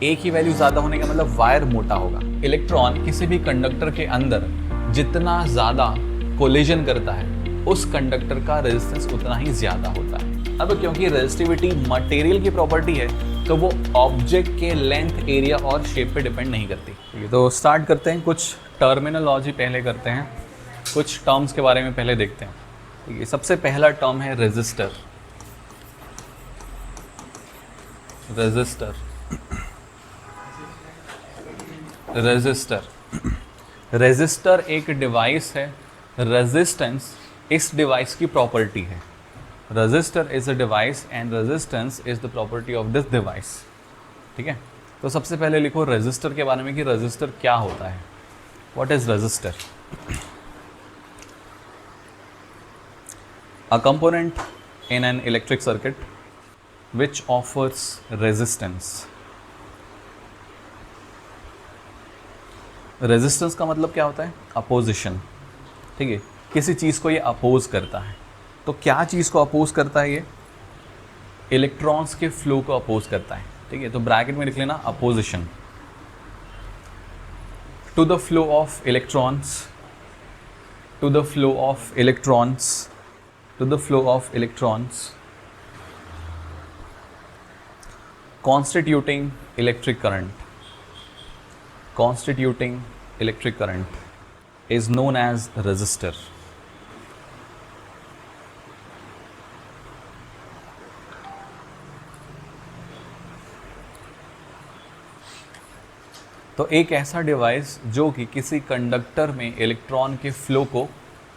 एक ही वैल्यू ज़्यादा होने का मतलब वायर मोटा होगा। इलेक्ट्रॉन किसी भी कंडक्टर के अंदर जितना ज़्यादा कोलिजन करता है उस कंडक्टर का रेजिस्टेंस उतना ही ज़्यादा होता है। अब क्योंकि रेजिस्टिविटी मटेरियल की प्रॉपर्टी है तो वो ऑब्जेक्ट के लेंथ, एरिया और शेप पे डिपेंड नहीं करती। तो स्टार्ट करते हैं, कुछ टर्मिनोलॉजी पहले करते हैं, कुछ टर्म्स के बारे में पहले देखते हैं। ठीक है, सबसे पहला टर्म है रेजिस्टर। रेजिस्टर रेजिस्टर रेजिस्टर एक डिवाइस है। रेजिस्टेंस इस डिवाइस की प्रॉपर्टी है। Resistor is a device and resistance is the property of this device. ठीक है, तो सबसे पहले लिखो रेजिस्टर के बारे में कि रेजिस्टर क्या होता है। What is resistor? A component in an electric circuit which offers resistance। Resistance का मतलब क्या होता है? अपोजिशन। ठीक है, किसी चीज़ को ये अपोज करता है। तो क्या चीज़ को अपोज करता है? ये इलेक्ट्रॉन्स के फ्लो को अपोज करता है। ठीक है, तो ब्रैकेट में लिख लेना opposition to the flow of electrons, to the flow of electrons, to the flow of electrons constituting electric current, constituting electric current is known as resistor। तो एक ऐसा डिवाइस जो कि किसी कंडक्टर में इलेक्ट्रॉन के फ्लो को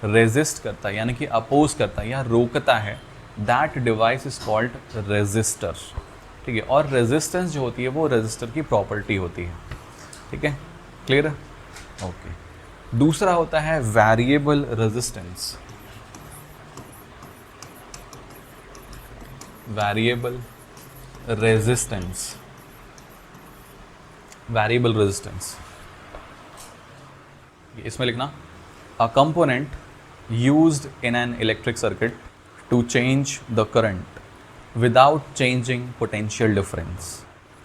रेजिस्ट करता है, यानी कि अपोज करता है या रोकता है, that device is called resistor. ठीक है, और रेजिस्टेंस जो होती है वो रेजिस्टर की प्रॉपर्टी होती है। ठीक है, क्लियर है? ओके। दूसरा होता है variable resistance. Variable resistance, variable resistance इसमें लिखना a component used in an electric circuit to change the current without changing potential difference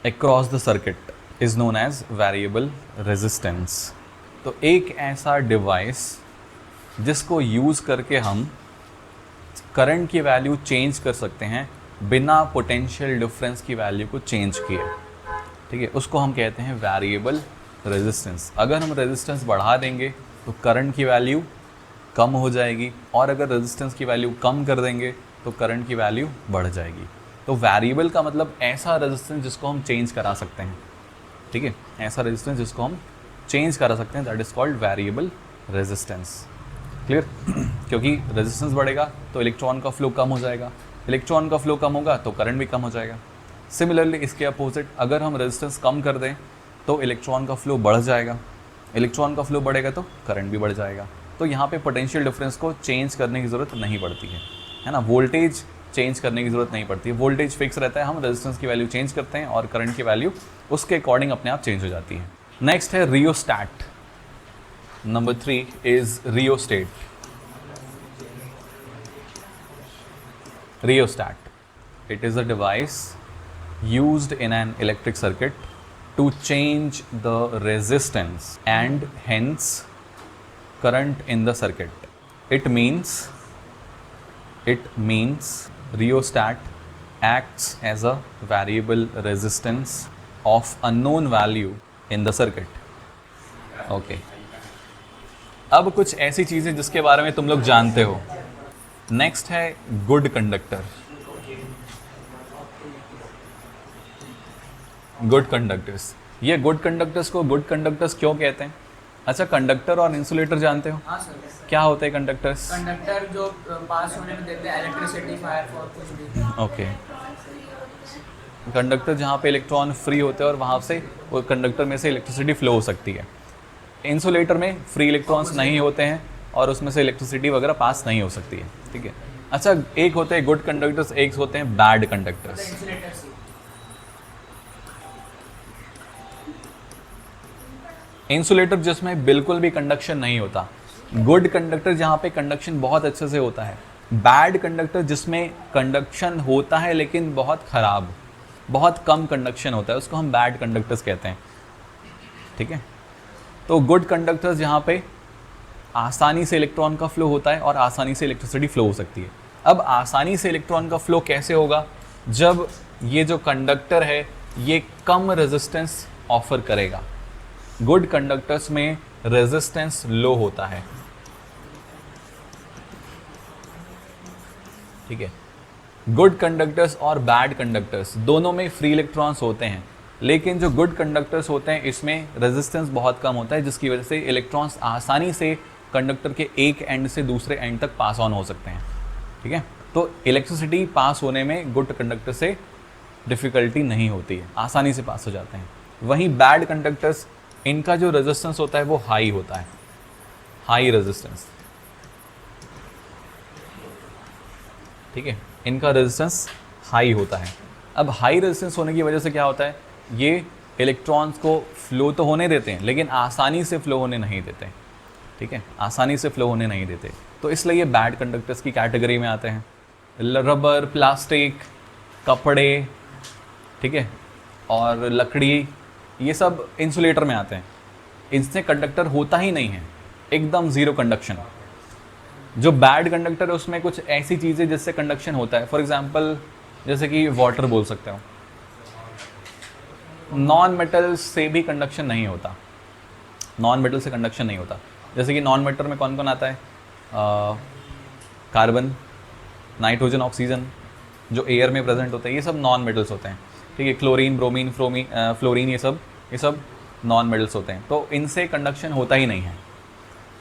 across the circuit is known as variable resistance। तो एक ऐसा device जिसको use करके हम current की value change कर सकते हैं बिना पोटेंशियल डिफरेंस की वैल्यू को चेंज किए। ठीक है, उसको हम कहते हैं वेरिएबल रेजिस्टेंस। अगर हम रेजिस्टेंस बढ़ा देंगे तो करंट की वैल्यू कम हो जाएगी, और अगर रेजिस्टेंस की वैल्यू कम कर देंगे तो करंट की वैल्यू बढ़ जाएगी। तो वेरिएबल का मतलब ऐसा रेजिस्टेंस जिसको हम चेंज करा सकते हैं। ठीक है, ऐसा रेजिस्टेंस जिसको हम चेंज करा सकते हैं, that is called variable resistance. Clear? क्योंकि रेजिस्टेंस बढ़ेगा तो इलेक्ट्रॉन का फ्लो कम हो जाएगा, इलेक्ट्रॉन का फ्लो कम होगा तो करंट भी कम हो जाएगा। सिमिलरली इसके अपोजिट, अगर हम रेजिस्टेंस कम कर दें तो इलेक्ट्रॉन का फ्लो बढ़ जाएगा, इलेक्ट्रॉन का फ्लो बढ़ेगा तो करंट भी बढ़ जाएगा। तो यहाँ पे पोटेंशियल डिफरेंस को चेंज करने की ज़रूरत नहीं पड़ती है ना, वोल्टेज चेंज करने की ज़रूरत नहीं पड़ती है। वोल्टेज फिक्स रहता है, हम रेजिस्टेंस की वैल्यू चेंज करते हैं और करंट की वैल्यू उसके अकॉर्डिंग अपने आप चेंज हो जाती है। नेक्स्ट है rheostat. Number 3 is rheostat. Rheostat, it is a device used in an electric circuit to change the resistance and hence current in the circuit. It means rheostat acts as a variable resistance of unknown value in the circuit. Okay. अब कुछ ऐसी चीज़ें जिसके बारे में तुम लोग जानते हो। नेक्स्ट है गुड कंडक्टर। गुड कंडक्टर्स, ये गुड कंडक्टर्स को गुड कंडक्टर्स क्यों कहते हैं? अच्छा, कंडक्टर और इंसुलेटर जानते हो? हाँ सर। क्या होते हैं कंडक्टर्स? कंडक्टर जो पास होने में देते हैं इलेक्ट्रिसिटी, फायर और कुछ भी। ओके, कंडक्टर जहाँ पे इलेक्ट्रॉन फ्री होते हैं और वहाँ से वो कंडक्टर में से इलेक्ट्रिसिटी फ्लो हो सकती है। इंसुलेटर में फ्री इलेक्ट्रॉन्स नहीं होते हैं और उसमें से इलेक्ट्रिसिटी वगैरह पास नहीं हो सकती है। ठीक है, अच्छा, एक होते हैं गुड कंडक्टर्स, एक होते हैं बैड कंडक्टर्स। इंसुलेटर्स। इंसुलेटर जिसमें बिल्कुल भी कंडक्शन नहीं होता। गुड कंडक्टर जहाँ पे कंडक्शन बहुत अच्छे से होता है। बैड कंडक्टर जिसमें कंडक्शन होता है लेकिन बहुत ख़राब। बहुत कम कंडक्शन होता है, उसको हम बैड कंडक्टर्स कहते हैं, ठीक है। तो गुड कंडक्टर्स यहाँ पे आसानी से इलेक्ट्रॉन का फ्लो होता है और आसानी से इलेक्ट्रिसिटी फ्लो हो सकती है। अब आसानी से इलेक्ट्रॉन का फ्लो कैसे होगा, जब ये जो कंडक्टर है ये कम रेजिस्टेंस ऑफर करेगा। गुड कंडक्टर्स में रेजिस्टेंस लो होता है, ठीक है। गुड कंडक्टर्स और बैड कंडक्टर्स दोनों में फ्री इलेक्ट्रॉन्स होते हैं, लेकिन जो गुड कंडक्टर्स होते हैं इसमें रेजिस्टेंस बहुत कम होता है, जिसकी वजह से इलेक्ट्रॉन्स आसानी से कंडक्टर के एक एंड से दूसरे एंड तक पास ऑन हो सकते हैं, ठीक है। तो इलेक्ट्रिसिटी पास होने में गुड कंडक्टर से डिफ़िकल्टी नहीं होती है, आसानी से पास हो जाते हैं। वहीं बैड कंडक्टर्स, इनका जो रेजिस्टेंस होता है वो हाई होता है, हाई रेजिस्टेंस, ठीक है। इनका रेजिस्टेंस हाई होता है। अब हाई रेजिस्टेंस होने की वजह से क्या होता है, ये इलेक्ट्रॉन्स को फ्लो तो होने देते हैं लेकिन आसानी से फ्लो होने नहीं देते, ठीक है, आसानी से फ्लो होने नहीं देते। तो इसलिए ये बैड कंडक्टर्स की कैटेगरी में आते हैं। रबर, प्लास्टिक, कपड़े, ठीक है, और लकड़ी, ये सब इंसुलेटर में आते हैं। इनसे कंडक्टर होता ही नहीं है, एकदम ज़ीरो कंडक्शन। जो बैड कंडक्टर है उसमें कुछ ऐसी चीज़ें जिससे कंडक्शन होता है, फॉर एग्जांपल जैसे कि वाटर बोल सकते हो। नॉन मेटल से भी कंडक्शन नहीं होता, नॉन मेटल से कंडक्शन नहीं होता। जैसे कि नॉन मेटल में कौन कौन आता है, कार्बन, नाइट्रोजन, ऑक्सीजन, जो एयर में प्रेजेंट होते हैं, ये सब नॉन मेटल्स होते हैं, ठीक है। क्लोरीन, ब्रोमीन, फ्लोरीन, ये सब नॉन मेटल्स होते हैं। तो इनसे कंडक्शन होता ही नहीं है,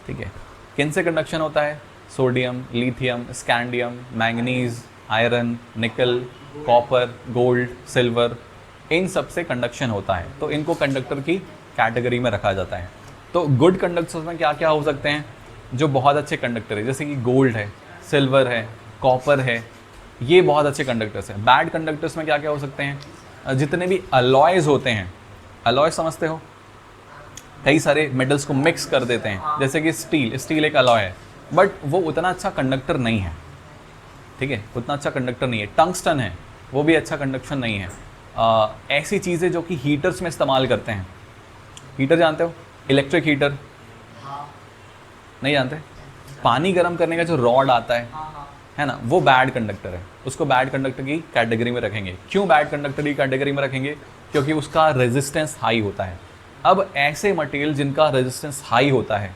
ठीक है। किन से कंडक्शन होता है, sodium, lithium, scandium, manganese, iron, निकल, कॉपर, गोल्ड, सिल्वर, इन सब से कंडक्शन होता है। तो इनको कंडक्टर की कैटेगरी में रखा जाता है। तो गुड कंडक्टर्स में क्या क्या हो सकते हैं, जो बहुत अच्छे कंडक्टर है, जैसे कि गोल्ड है, सिल्वर है, कॉपर है, ये बहुत अच्छे कंडक्टर्स हैं। बैड कंडक्टर्स में क्या क्या हो सकते हैं, जितने भी अलॉयज़ होते हैं, अलॉय समझते हो, कई सारे मेटल्स को मिक्स कर देते हैं, जैसे कि स्टील एक अलॉय है, बट वो उतना अच्छा कंडक्टर नहीं है, ठीक है, उतना अच्छा कंडक्टर नहीं है। टंगस्टन है, वो भी अच्छा कंडक्शन नहीं है। ऐसी चीज़ें जो कि हीटर्स में इस्तेमाल करते हैं, हीटर जानते हो, इलेक्ट्रिक हीटर, नहीं जानते, पानी गर्म करने का जो रॉड आता है ना, वो बैड कंडक्टर है, उसको बैड कंडक्टर की कैटेगरी में रखेंगे। क्यों बैड कंडक्टर की कैटेगरी में रखेंगे, क्योंकि उसका रेजिस्टेंस हाई होता है। अब ऐसे मटेरियल जिनका रेजिस्टेंस हाई होता है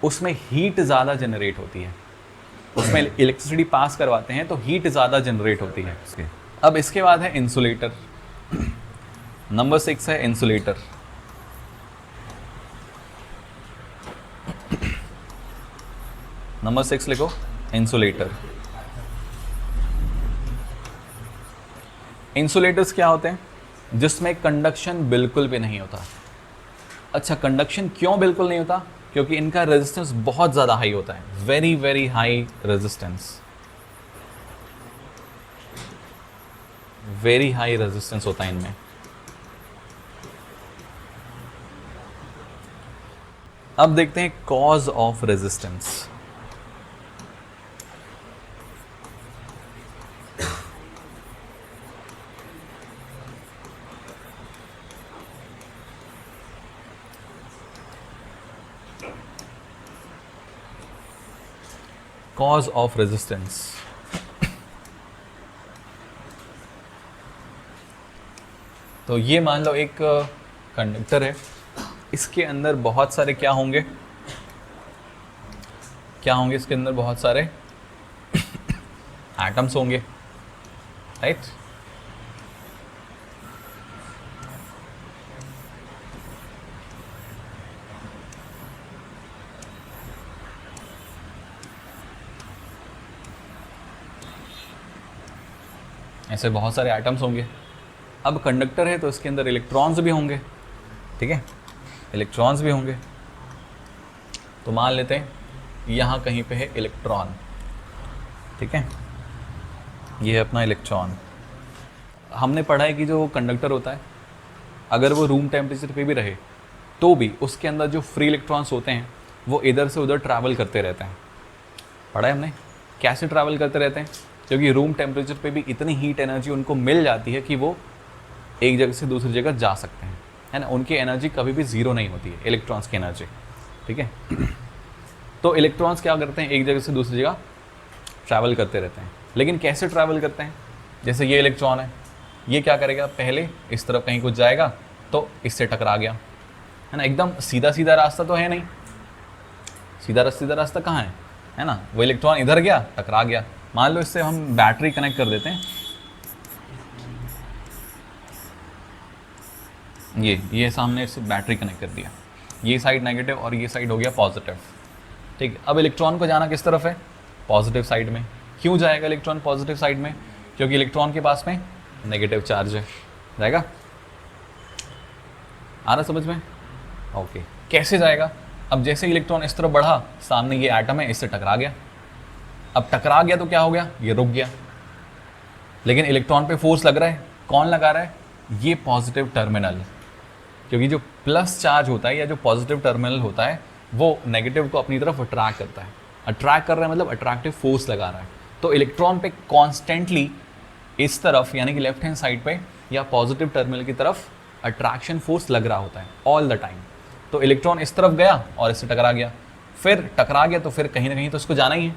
उसमें हीट ज़्यादा जनरेट होती है, उसमें इलेक्ट्रिसिटी पास करवाते हैं तो हीट ज़्यादा जनरेट होती है। अब इसके बाद है इंसुलेटर। नंबर 6 है इंसुलेटर। नंबर 6 लिखो, इंसुलेटर। इंसुलेटर्स क्या होते हैं, जिसमें कंडक्शन बिल्कुल भी नहीं होता। अच्छा, कंडक्शन क्यों बिल्कुल नहीं होता, क्योंकि इनका रेजिस्टेंस बहुत ज़्यादा हाई होता है, very very high resistance, very high resistance होता है इनमें। अब देखते हैं cause of resistance. Cause of resistance, तो ये मान लो एक कंडक्टर है, इसके अंदर बहुत सारे क्या होंगे, इसके अंदर बहुत सारे एटम्स होंगे, राइट। ऐसे बहुत सारे एटम्स होंगे। अब कंडक्टर है तो इसके अंदर इलेक्ट्रॉन्स भी होंगे, ठीक है, इलेक्ट्रॉन्स भी होंगे। तो मान लेते हैं यहाँ कहीं पे है इलेक्ट्रॉन, ठीक है, ये है अपना इलेक्ट्रॉन। हमने पढ़ा है कि जो कंडक्टर होता है अगर वो रूम टेम्परेचर पे भी रहे तो भी उसके अंदर जो फ्री इलेक्ट्रॉन्स होते हैं वो इधर से उधर ट्रैवल करते रहते हैं। पढ़ा है हमने, कैसे ट्रैवल करते रहते हैं, क्योंकि रूम टेम्परेचर पे भी इतनी हीट एनर्जी उनको मिल जाती है कि वो एक जगह से दूसरी जगह जा सकते हैं, है ना। उनकी एनर्जी कभी भी ज़ीरो नहीं होती है, इलेक्ट्रॉन्स की एनर्जी, ठीक है। तो इलेक्ट्रॉन्स क्या करते हैं, एक जगह से दूसरी जगह ट्रैवल करते रहते हैं। लेकिन कैसे ट्रैवल करते हैं, जैसे ये इलेक्ट्रॉन है, ये क्या करेगा, पहले इस तरफ कहीं कुछ जाएगा तो इससे टकरा गया, है ना। एकदम सीधा सीधा रास्ता तो है नहीं, सीधा रास्ता कहाँ है ना। वो इलेक्ट्रॉन इधर गया, टकरा गया। मान लो इससे हम बैटरी कनेक्ट कर देते हैं, ये सामने इससे बैटरी कनेक्ट कर दिया, ये साइड नेगेटिव और ये साइड हो गया पॉजिटिव, ठीक है। अब इलेक्ट्रॉन को जाना किस तरफ है, पॉजिटिव साइड में। क्यों जाएगा इलेक्ट्रॉन पॉजिटिव साइड में, क्योंकि इलेक्ट्रॉन के पास में नेगेटिव चार्ज है, जाएगा। आ रहा समझ में, ओके। कैसे जाएगा, अब जैसे इलेक्ट्रॉन इस तरफ बढ़ा, सामने ये एटम है, इससे टकरा गया। अब टकरा गया तो क्या हो गया, ये रुक गया। लेकिन इलेक्ट्रॉन पे फोर्स लग रहा है, कौन लगा रहा है, ये पॉजिटिव टर्मिनल, क्योंकि जो प्लस चार्ज होता है या जो पॉजिटिव टर्मिनल होता है वो नेगेटिव को अपनी तरफ अट्रैक्ट करता है। अट्रैक्ट कर रहा है मतलब अट्रैक्टिव फोर्स लगा रहा है। तो इलेक्ट्रॉन पे कॉन्स्टेंटली इस तरफ यानी कि लेफ्ट हैंड साइड पे या पॉजिटिव टर्मिनल की तरफ अट्रैक्शन फोर्स लग रहा होता है ऑल द टाइम। तो इलेक्ट्रॉन इस तरफ गया और इससे टकरा गया, फिर टकरा गया तो फिर कहीं ना कहीं तो उसको जाना ही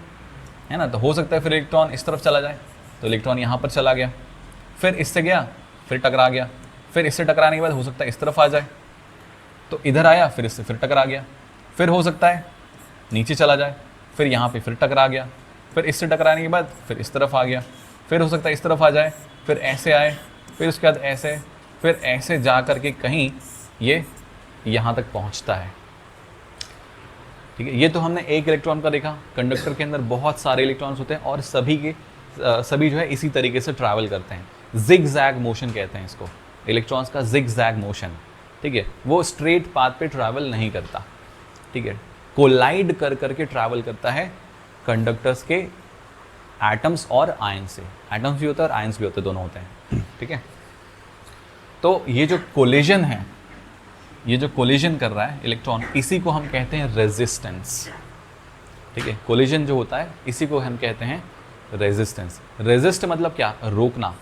है ना। तो हो सकता है फिर इलेक्ट्रॉन इस तरफ चला जाए, तो इलेक्ट्रॉन यहाँ पर चला गया, फिर इससे गया, फिर टकरा गया, फिर इससे टकराने के बाद हो सकता है इस तरफ आ जाए, तो इधर आया, फिर इससे फिर टकरा गया, फिर हो सकता है नीचे चला जाए, फिर यहाँ पे फिर टकरा गया, फिर इससे टकराने के बाद फिर इस तरफ आ गया, फिर हो सकता है इस तरफ आ जाए, फिर ऐसे आए, फिर उसके बाद ऐसे, फिर ऐसे जा करके कहीं ये यहाँ तक पहुँचता है, ठीक है। ये तो हमने एक इलेक्ट्रॉन का देखा। कंडक्टर के अंदर बहुत सारे इलेक्ट्रॉन्स होते हैं और सभी जो है इसी तरीके से ट्रैवल करते हैं। जिग जैग मोशन कहते हैं इसको, इलेक्ट्रॉन्स का जिग जैग मोशन, ठीक है। वो स्ट्रेट पाथ पे ट्रैवल नहीं करता, ठीक है, कोलाइड कर करके ट्रैवल करता है कंडक्टर्स के एटम्स और आयन से। एटम्स भी होता है और आयन्स भी होते हैं, दोनों होते हैं, ठीक है। तो ये जो कोलिजन है, ये जो कोलिजन कर रहा है इलेक्ट्रॉन, इसी को हम कहते हैं रेजिस्टेंस, ठीक है। कोलिजन जो होता है इसी को हम कहते हैं रेजिस्टेंस। रेजिस्ट मतलब क्या, रोकना।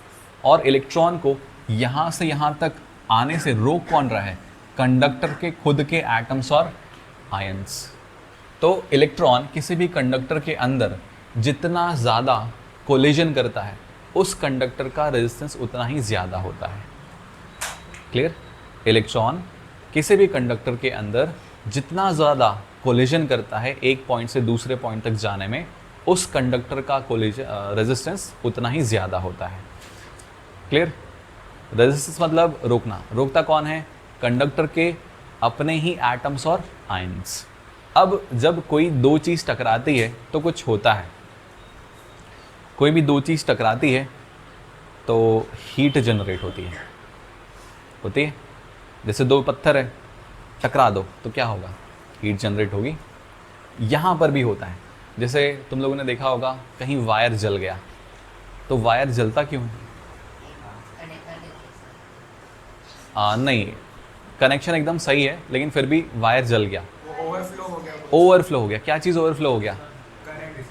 और इलेक्ट्रॉन को यहाँ से यहाँ तक आने से रोक कौन रहा है, कंडक्टर के खुद के एटम्स और आयन्स। तो इलेक्ट्रॉन किसी भी कंडक्टर के अंदर जितना ज़्यादा कोलिजन करता है, उस कंडक्टर का रेजिस्टेंस उतना ही ज़्यादा होता है। क्लियर। इलेक्ट्रॉन किसी भी कंडक्टर के अंदर जितना ज़्यादा कोलिजन करता है एक पॉइंट से दूसरे पॉइंट तक जाने में, उस कंडक्टर का रेजिस्टेंस उतना ही ज़्यादा होता है। क्लियर। रेजिस्टेंस मतलब रोकना। रोकता कौन है, कंडक्टर के अपने ही एटम्स और आयन्स। अब जब कोई दो चीज़ टकराती है तो कुछ होता है। कोई भी दो चीज़ टकराती है तो हीट जनरेट होती है। जैसे दो पत्थर है, टकरा दो तो क्या होगा, हीट जनरेट होगी। यहाँ पर भी होता है। जैसे तुम लोगों ने देखा होगा कहीं वायर जल गया, तो वायर जलता क्यों है? नहीं, कनेक्शन एकदम सही है, लेकिन फिर भी वायर जल गया, ओवरफ्लो हो गया। क्या चीज़ ओवरफ्लो हो गया?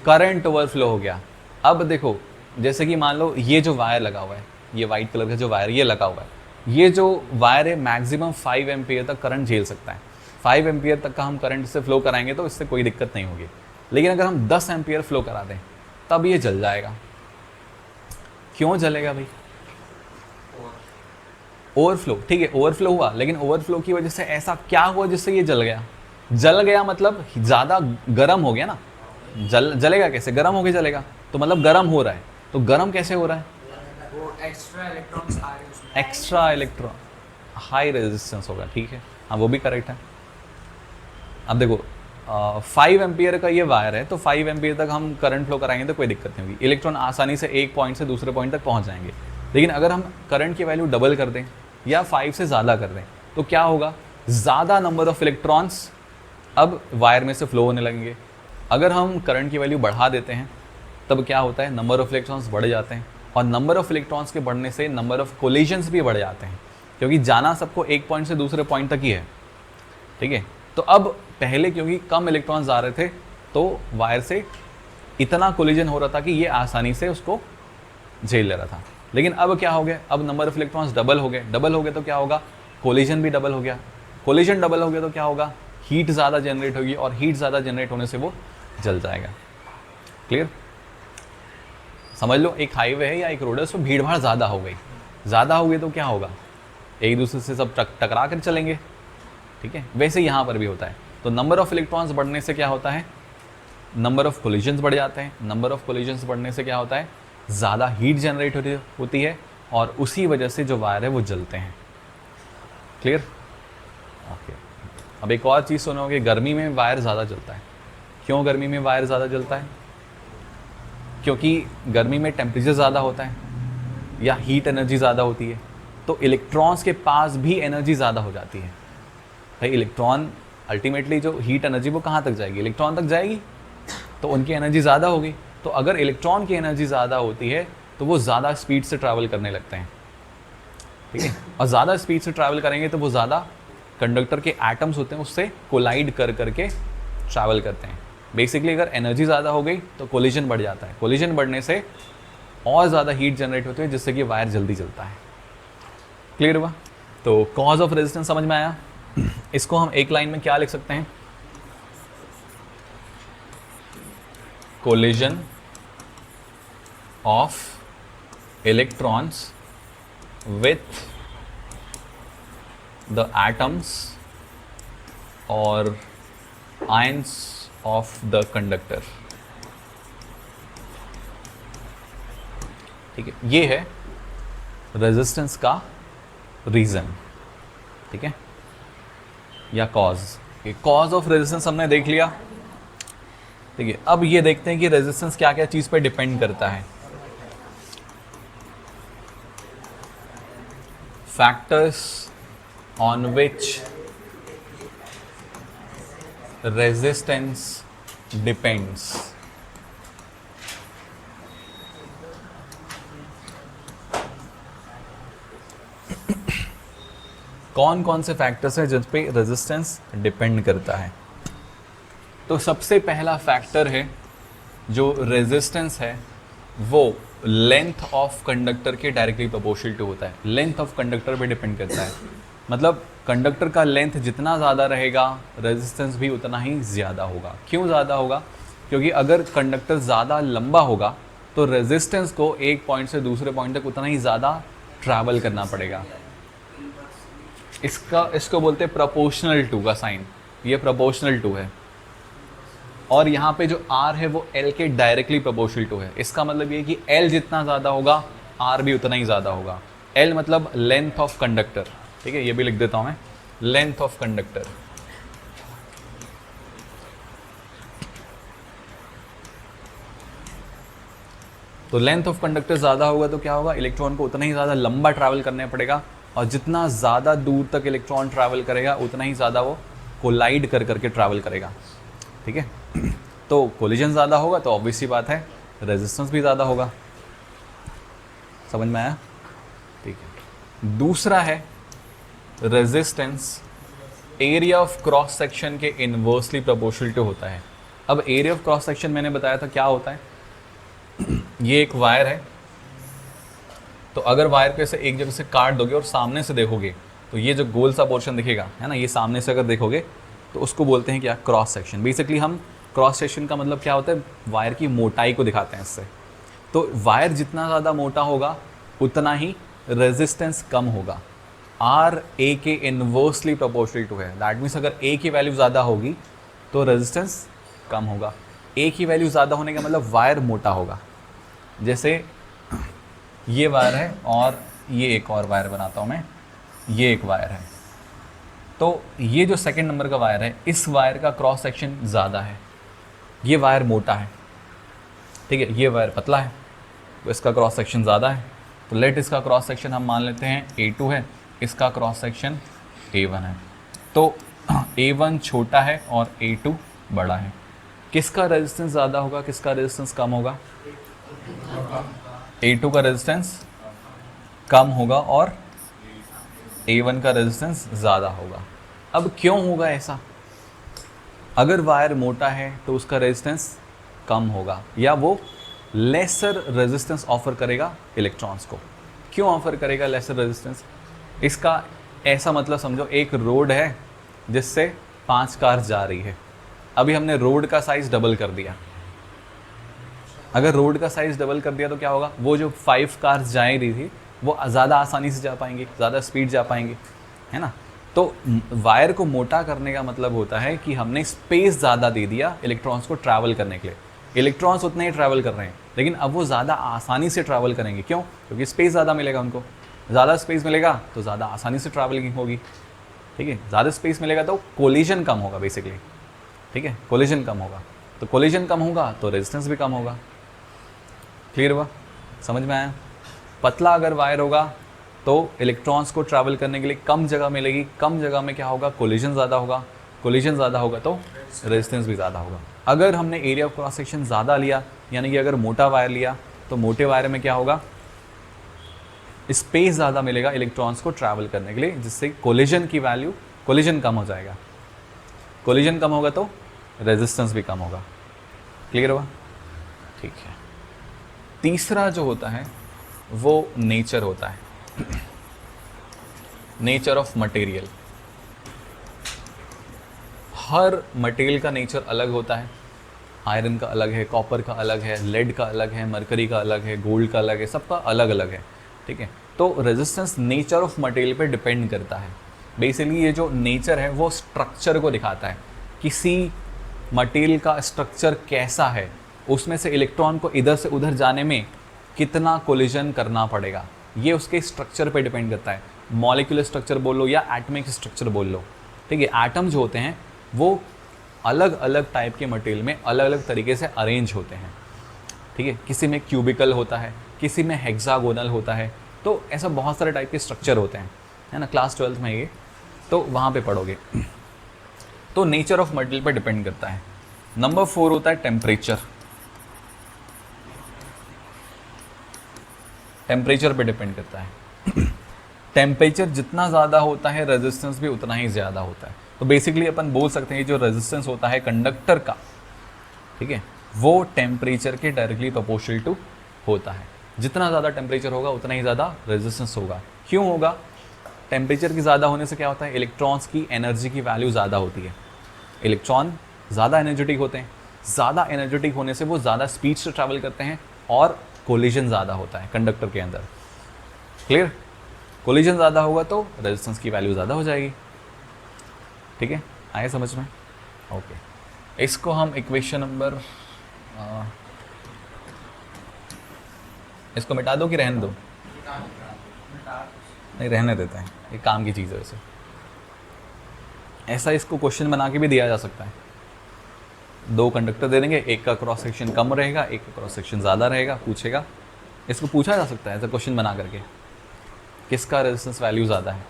करंट ओवरफ्लो हो गया। अब देखो, जैसे कि मान लो ये जो वायर लगा हुआ है, ये वाइट कलर का जो वायर ये लगा हुआ है, ये जो वायर है मैक्सिमम 5 एम्पियर तक करंट झेल सकता है। 5 एम्पियर तक का हम करंट से फ्लो कराएंगे तो इससे कोई दिक्कत नहीं होगी। लेकिन अगर हम 10 एम्पियर फ्लो करा दें तब ये जल जाएगा। क्यों जलेगा भाई? ओवरफ्लो, ठीक है, ओवरफ्लो हुआ, लेकिन ओवरफ्लो की वजह से ऐसा क्या हुआ जिससे ये जल गया? जल गया मतलब ज़्यादा गर्म हो गया ना। जलेगा कैसे? गर्म हो के जलेगा, तो मतलब गर्म हो रहा है। तो गर्म कैसे हो रहा है? वो एक्स्ट्रा इलेक्ट्रॉन्स आ रहे हैं उसमें। एक्स्ट्रा इलेक्ट्रॉन, हाई रेजिस्टेंस होगा, ठीक है, हाँ वो भी करेक्ट है। अब देखो 5 एम्पियर का ये वायर है, तो 5 एम्पियर तक हम करंट फ्लो कराएंगे तो कोई दिक्कत नहीं होगी। इलेक्ट्रॉन आसानी से एक पॉइंट से दूसरे पॉइंट तक पहुंच जाएंगे। लेकिन अगर हम करंट की वैल्यू डबल कर दें या 5 से ज़्यादा कर दें तो क्या होगा? ज़्यादा नंबर ऑफ इलेक्ट्रॉन्स अब वायर में से फ्लो होने लगेंगे। अगर हम करंट की वैल्यू बढ़ा देते हैं तब क्या होता है? नंबर ऑफ इलेक्ट्रॉन्स बढ़ जाते हैं, और नंबर ऑफ इलेक्ट्रॉन्स के बढ़ने से नंबर ऑफ कोलिजन्स भी बढ़ जाते हैं, क्योंकि जाना सबको एक पॉइंट से दूसरे पॉइंट तक ही है, ठीक है। तो अब पहले क्योंकि कम इलेक्ट्रॉन्स आ रहे थे तो वायर से इतना कोलिजन हो रहा था कि ये आसानी से उसको झेल ले रहा था। लेकिन अब क्या हो गया, अब नंबर ऑफ इलेक्ट्रॉन्स डबल हो गए। डबल हो गए तो क्या होगा, कोलिजन भी डबल हो गया। कोलिजन डबल हो गया तो क्या होगा, हीट ज़्यादा जनरेट होगी, और हीट ज़्यादा जनरेट होने से वो जल जाएगा। क्लियर? समझ लो एक हाईवे है या एक रोड है, उसमें भीड़ भाड़ ज़्यादा हो गई। ज़्यादा हो गई तो क्या होगा, एक दूसरे से सब टकरा कर चलेंगे। ठीक है, वैसे यहाँ पर भी होता है। तो नंबर ऑफ इलेक्ट्रॉन्स बढ़ने से क्या होता है, नंबर ऑफ कोलिजन्स बढ़ जाते हैं। नंबर ऑफ कोलिजन्स बढ़ने से क्या होता है, ज़्यादा हीट जनरेट होती है, और उसी वजह से जो वायर है वो जलते हैं। क्लियर? ओके। अब एक और चीज़ सुनोगे, गर्मी में वायर ज़्यादा जलता है। क्यों गर्मी में वायर ज़्यादा जलता है? क्योंकि गर्मी में टेम्परेचर ज़्यादा होता है या हीट एनर्जी ज़्यादा होती है, तो इलेक्ट्रॉन्स के पास भी एनर्जी ज़्यादा हो जाती है। भाई इलेक्ट्रॉन अल्टीमेटली जो हीट एनर्जी वो कहाँ तक जाएगी, इलेक्ट्रॉन तक जाएगी, तो उनकी एनर्जी ज़्यादा होगी। तो अगर इलेक्ट्रॉन की एनर्जी ज़्यादा होती है तो वो ज़्यादा स्पीड से ट्रैवल करने लगते हैं। ठीक है, और ज़्यादा स्पीड से ट्रैवल करेंगे तो वो ज़्यादा कंडक्टर के एटम्स होते हैं उससे कोलाइड कर करके ट्रैवल करते हैं। बेसिकली अगर एनर्जी ज़्यादा हो गई तो कोलिजन बढ़ जाता है। कोलिजन बढ़ने से और ज़्यादा हीट जनरेट होती है, जिससे कि वायर जल्दी जलता है। क्लियर हुआ? तो कॉज ऑफ रेजिस्टेंस समझ में आया। इसको हम एक लाइन में क्या लिख सकते हैं, collision of electrons with the atoms or ions of the conductor। ठीक है, ये है रेजिस्टेंस का रीजन। ठीक है, या कॉज। ये कॉज ऑफ रेजिस्टेंस हमने देख लिया। ठीक है, अब ये देखते हैं कि रेजिस्टेंस क्या क्या चीज पे डिपेंड करता है। Factors on which resistance depends। कौन कौन से फैक्टर्स हैं जिन पे रेजिस्टेंस डिपेंड करता है? तो सबसे पहला फैक्टर है जो रेजिस्टेंस है वो लेंथ ऑफ कंडक्टर के डायरेक्टली प्रोपोर्शनल टू होता है। लेंथ ऑफ कंडक्टर पे डिपेंड करता है, मतलब कंडक्टर का लेंथ जितना ज़्यादा रहेगा रेजिस्टेंस भी उतना ही ज़्यादा होगा। क्यों ज़्यादा होगा? क्योंकि अगर कंडक्टर ज़्यादा लंबा होगा तो रेजिस्टेंस को एक पॉइंट से दूसरे पॉइंट तक उतना ही ज़्यादा ट्रैवल करना पड़ेगा। इसको बोलते हैं प्रोपोर्शनल टू का साइन। ये प्रोपोर्शनल टू है, और यहाँ पे जो R है वो L के डायरेक्टली प्रोपोर्शनल टू है। इसका मतलब ये कि L जितना ज़्यादा होगा R भी उतना ही ज़्यादा होगा। L मतलब लेंथ ऑफ कंडक्टर। ठीक है, ये भी लिख देता हूँ मैं, लेंथ ऑफ कंडक्टर। तो लेंथ ऑफ कंडक्टर ज़्यादा होगा तो क्या होगा, इलेक्ट्रॉन को उतना ही ज़्यादा लंबा ट्रैवल करना पड़ेगा, और जितना ज़्यादा दूर तक इलेक्ट्रॉन ट्रैवल करेगा उतना ही ज़्यादा वो कोलाइड कर करके ट्रैवल करेगा। ठीक है, तो कोलिजन ज़्यादा होगा तो ऑब्वियस सी बात है रेजिस्टेंस भी ज़्यादा होगा। समझ में आया? ठीक है, दूसरा है resistance area of cross section के इनवर्सली प्रोपोर्शनल टू होता है। अब एरिया ऑफ क्रॉस सेक्शन मैंने बताया था क्या होता है। ये एक वायर है, तो अगर वायर को ऐसे एक जगह से काट दोगे और सामने से देखोगे तो ये जो गोल सा पोर्शन दिखेगा है ना, ये सामने से अगर देखोगे तो उसको बोलते हैं क्या, क्रॉस सेक्शन। बेसिकली हम क्रॉस सेक्शन का मतलब क्या होता है, वायर की मोटाई को दिखाते हैं इससे। तो वायर जितना ज़्यादा मोटा होगा उतना ही रेजिस्टेंस कम होगा। आर ए के इनवर्सली प्रोपोर्शनल टू है। दैट मीन्स अगर ए की वैल्यू ज़्यादा होगी तो रेजिस्टेंस कम होगा। ए की वैल्यू ज़्यादा होने का मतलब वायर मोटा होगा। जैसे ये वायर है और ये एक और वायर बनाता हूँ मैं, ये एक वायर है, तो ये जो सेकंड नंबर का वायर है इस वायर का क्रॉस सेक्शन ज़्यादा है, ये वायर मोटा है। ठीक है, ये वायर पतला है तो इसका क्रॉस सेक्शन ज़्यादा है। तो लेट इसका क्रॉस सेक्शन हम मान लेते हैं A2 है, इसका क्रॉस सेक्शन A1 है। तो A1 छोटा है और A2 बड़ा है। किसका रेजिस्टेंस ज़्यादा होगा, किसका रेजिस्टेंस कम होगा? A2 का रेजिस्टेंस कम होगा और A1 का रेजिस्टेंस ज़्यादा होगा। अब क्यों होगा ऐसा? अगर वायर मोटा है तो उसका रेजिस्टेंस कम होगा या वो लेसर रेजिस्टेंस ऑफर करेगा इलेक्ट्रॉन्स को। क्यों ऑफर करेगा लेसर रेजिस्टेंस? इसका ऐसा मतलब समझो, एक रोड है जिससे 5 कार जा रही है। अभी हमने रोड का साइज डबल कर दिया। अगर रोड का साइज डबल कर दिया तो क्या होगा? वो जो 5 कार्स जा रही थी वो ज़्यादा आसानी से जा पाएंगी, ज़्यादा स्पीड जा पाएंगे, है ना। तो वायर को मोटा करने का मतलब होता है कि हमने स्पेस ज़्यादा दे दिया इलेक्ट्रॉन्स को ट्रैवल करने के लिए। इलेक्ट्रॉन्स उतने ही ट्रैवल कर रहे हैं, लेकिन अब वो ज़्यादा आसानी से ट्रैवल करेंगे। क्यों? क्योंकि स्पेस ज़्यादा मिलेगा उनको। ज़्यादा स्पेस मिलेगा तो ज़्यादा आसानी से ट्रैवलिंग होगी, ठीक है। ज़्यादा स्पेस मिलेगा तो कोलिजन कम होगा बेसिकली, ठीक है। कोलिजन कम होगा, तो कोलिजन कम होगा तो रेजिस्टेंस भी कम होगा। क्लियर हुआ? समझ में आया? पतला अगर वायर होगा तो इलेक्ट्रॉन्स को ट्रैवल करने के लिए कम जगह मिलेगी। कम जगह में क्या होगा? कोलिजन ज़्यादा होगा। कोलिजन ज़्यादा होगा तो रेजिस्टेंस भी ज़्यादा होगा। अगर हमने एरिया ऑफ क्रॉस सेक्शन ज़्यादा लिया, यानी कि अगर मोटा वायर लिया, तो मोटे वायर में क्या होगा? स्पेस ज़्यादा मिलेगा इलेक्ट्रॉन्स को ट्रैवल करने के लिए, जिससे कोलिजन की वैल्यू, कोलिजन कम हो जाएगा। कोलिजन कम होगा तो रेजिस्टेंस भी कम होगा। क्लियर हुआ? ठीक है। तीसरा जो होता है वो नेचर होता है, nature of material. Her material का नेचर अलग होता है। आयरन का अलग है, कॉपर का अलग है, लेड का अलग है, मरकरी का अलग है, गोल्ड का अलग है, सबका अलग अलग है, ठीक है। तो रेजिस्टेंस नेचर ऑफ मटेरियल पे डिपेंड करता है। बेसिकली ये जो नेचर है वो स्ट्रक्चर को दिखाता है, किसी मटेरियल का स्ट्रक्चर कैसा है, उसमें से इलेक्ट्रॉन को इधर से उधर जाने में कितना कोलिजन करना पड़ेगा, ये उसके स्ट्रक्चर पे डिपेंड करता है। मॉलिक्यूलर स्ट्रक्चर बोल लो या एटमिक स्ट्रक्चर बोल लो, ठीक है। एटम जो होते हैं वो अलग अलग टाइप के मटेरियल में अलग अलग तरीके से अरेंज होते हैं, ठीक है। किसी में क्यूबिकल होता है, किसी में हेक्सागोनल होता है, तो ऐसा बहुत सारे टाइप के स्ट्रक्चर होते हैं, है ना। क्लास 12th में ये तो वहाँ पे पढ़ोगे। तो नेचर ऑफ मटेरियल पे डिपेंड करता है। नंबर 4 होता है टेम्परेचर। टेम्परेचर पे डिपेंड करता है। टेम्परेचर जितना ज़्यादा होता है रेजिस्टेंस भी उतना ही ज़्यादा होता है। तो बेसिकली अपन बोल सकते हैं जो रेजिस्टेंस होता है कंडक्टर का, ठीक है, वो टेम्परेचर के डायरेक्टली प्रोपोर्शनल टू होता है। जितना ज़्यादा टेम्परेचर होगा उतना ही ज़्यादा रेजिस्टेंस होगा। क्यों होगा? टेम्परेचर की ज़्यादा होने से क्या होता है? इलेक्ट्रॉन्स की एनर्जी की वैल्यू ज़्यादा होती है। इलेक्ट्रॉन ज़्यादा एनर्जेटिक होते हैं, ज़्यादा एनर्जेटिक होने से वो ज़्यादा स्पीड से ट्रैवल करते हैं और कोलिजन ज़्यादा होता है कंडक्टर के अंदर। क्लियर? कोलिजन ज़्यादा होगा तो रेजिस्टेंस की वैल्यू ज़्यादा हो जाएगी, ठीक है। आए समझ में? ओके। इसको हम इक्वेशन नंबर, इसको मिटा दो कि रहने दो? नहीं, रहने देते हैं, ये काम की चीज़ है वैसे। ऐसा इसको क्वेश्चन बना के भी दिया जा सकता है। 2 कंडक्टर दे देंगे, एक का क्रॉस सेक्शन कम रहेगा, एक का क्रॉस सेक्शन ज़्यादा रहेगा, पूछेगा। इसको पूछा जा सकता है ऐसा क्वेश्चन बना करके, किसका रेजिस्टेंस वैल्यू ज़्यादा है।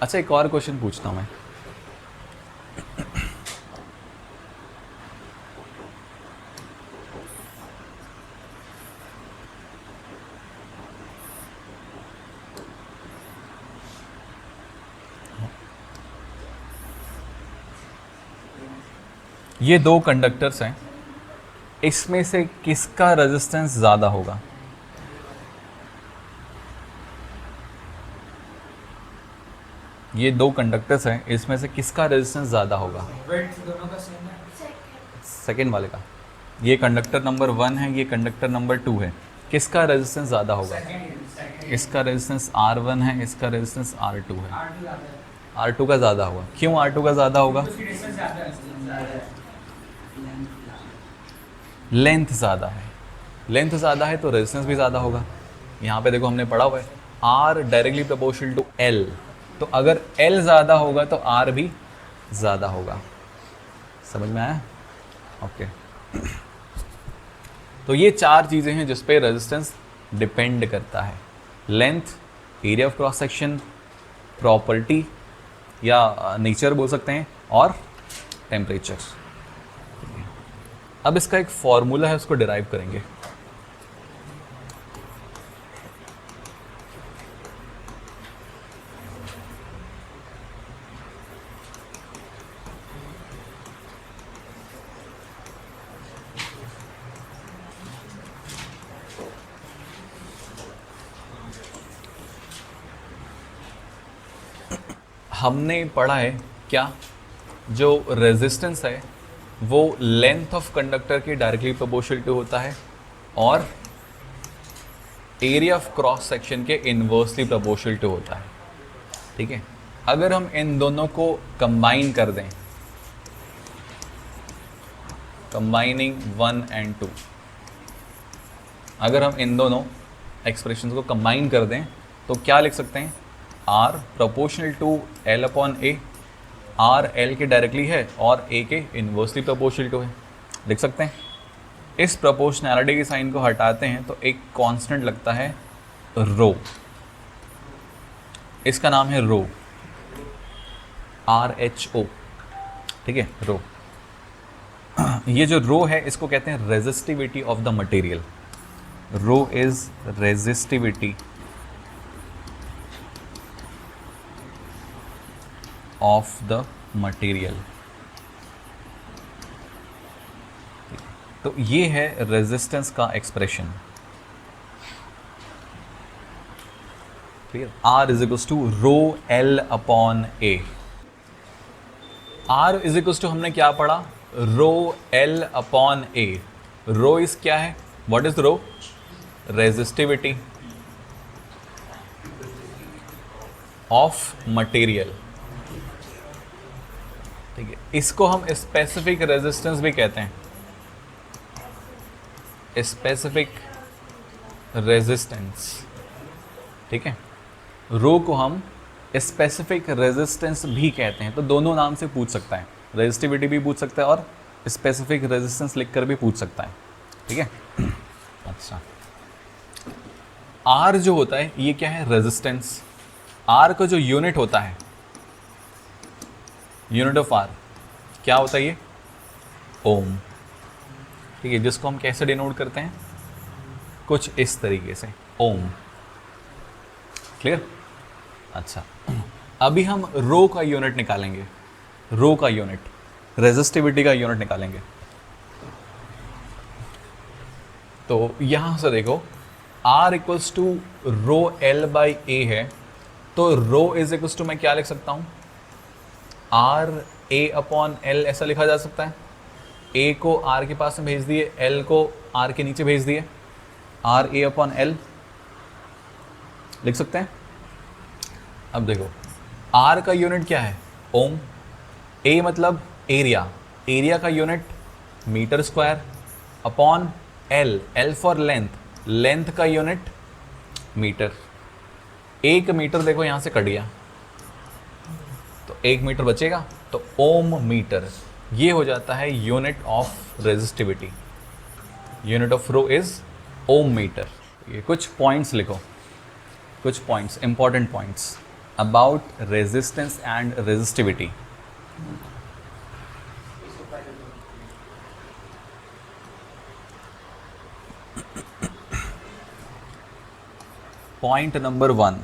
अच्छा, एक और क्वेश्चन पूछता हूँ मैं। ये 2 कंडक्टर्स हैं, इसमें से किसका रेजिस्टेंस ज़्यादा होगा? ये 2 कंडक्टर्स हैं, इसमें से किसका रेजिस्टेंस ज़्यादा होगा? वेट दोनों का सेम है। सेकेंड वाले का। ये कंडक्टर नंबर 1 है, ये कंडक्टर नंबर 2 है। किसका रेजिस्टेंस ज़्यादा होगा? इसका रेजिस्टेंस R1 है, इसका रेजिस्टेंस R2 है। R2 का ज़्यादा होगा। क्यों R2 का ज़्यादा होगा? लेंथ ज़्यादा है। लेंथ ज़्यादा है तो रेजिस्टेंस भी ज़्यादा होगा। यहाँ पे देखो हमने पढ़ा हुआ है R directly proportional to L, तो अगर L ज़्यादा होगा तो R भी ज़्यादा होगा। समझ में आया? ओके। तो ये 4 चीज़ें हैं जिस पे रेजिस्टेंस डिपेंड करता है। Length, area of cross section, property या नेचर बोल सकते हैं, और टेम्परेचर। अब इसका एक फॉर्मूला है, उसको डिराइव करेंगे। हमने पढ़ा है क्या, जो रेजिस्टेंस है वो लेंथ ऑफ कंडक्टर के डायरेक्टली प्रोपोर्शनल टू होता है और एरिया ऑफ क्रॉस सेक्शन के इन्वर्सली प्रोपोर्शनल टू होता है। ठीक है, अगर हम इन दोनों को कंबाइन कर दें, कंबाइनिंग 1 and 2, अगर हम इन दोनों एक्सप्रेशंस को कंबाइन कर दें तो क्या लिख सकते हैं, R proportional to L upon A, R L के डायरेक्टली है और A के इन्वर्सली प्रोपोर्शनल टू है, लिख सकते हैं। इस प्रोपोर्शनैलिटी के साइन को हटाते हैं तो एक कांस्टेंट लगता है रो, इसका नाम है रो, RHO। ठीक है, रो। ये जो रो है इसको कहते हैं resistivity of the material. Rho is resistivity of the material. तो ये है रेजिस्टेंस का expression. Clear? R is equals to rho L upon A। R is equals to हमने क्या पढ़ा, rho L upon A। Rho is क्या है, what is rho, resistivity of material. ठीक है, इसको हम स्पेसिफिक रेजिस्टेंस भी कहते हैं, स्पेसिफिक रेजिस्टेंस। ठीक है, रो को हम स्पेसिफिक रेजिस्टेंस भी कहते हैं। तो दोनों नाम से पूछ सकता है, रेजिस्टिविटी भी पूछ सकता है और स्पेसिफिक रेजिस्टेंस लिखकर भी पूछ सकता है। ठीक है, अच्छा, आर जो होता है ये क्या है, रेजिस्टेंस। आर का जो यूनिट होता है, यूनिट ऑफ आर क्या होता है, ये ओम। ठीक है, जिसको हम कैसे डिनोट करते हैं, कुछ इस तरीके से, ओम। क्लियर? अच्छा, अभी हम रो का यूनिट निकालेंगे, रो का यूनिट, रेजिस्टिविटी का यूनिट निकालेंगे। तो यहां से देखो, R equals to rho L by A है, तो रो इज इक्वल्स टू मैं क्या लिख सकता हूं, R A अपॉन L ऐसा लिखा जा सकता है। A को R के पास में भेज दिए, L को R के नीचे भेज दिए, R A अपॉन L लिख सकते हैं। अब देखो, R का यूनिट क्या है, ओम। A मतलब एरिया, एरिया का unit metre square, upon L, L for length, length का यूनिट मीटर। 1 मीटर देखो यहां से कट गया तो 1 मीटर बचेगा, तो ओम मीटर, ये हो जाता है unit of resistivity. Unit of rho is ohm metre. ये कुछ पॉइंट्स लिखो, कुछ points, important points about resistance and resistivity. Point number 1,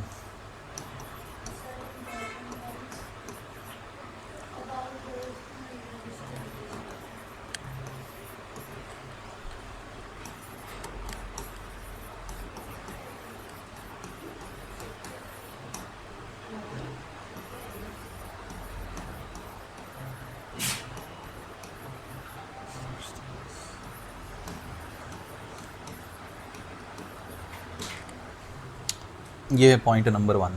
ये है पॉइंट नंबर 1।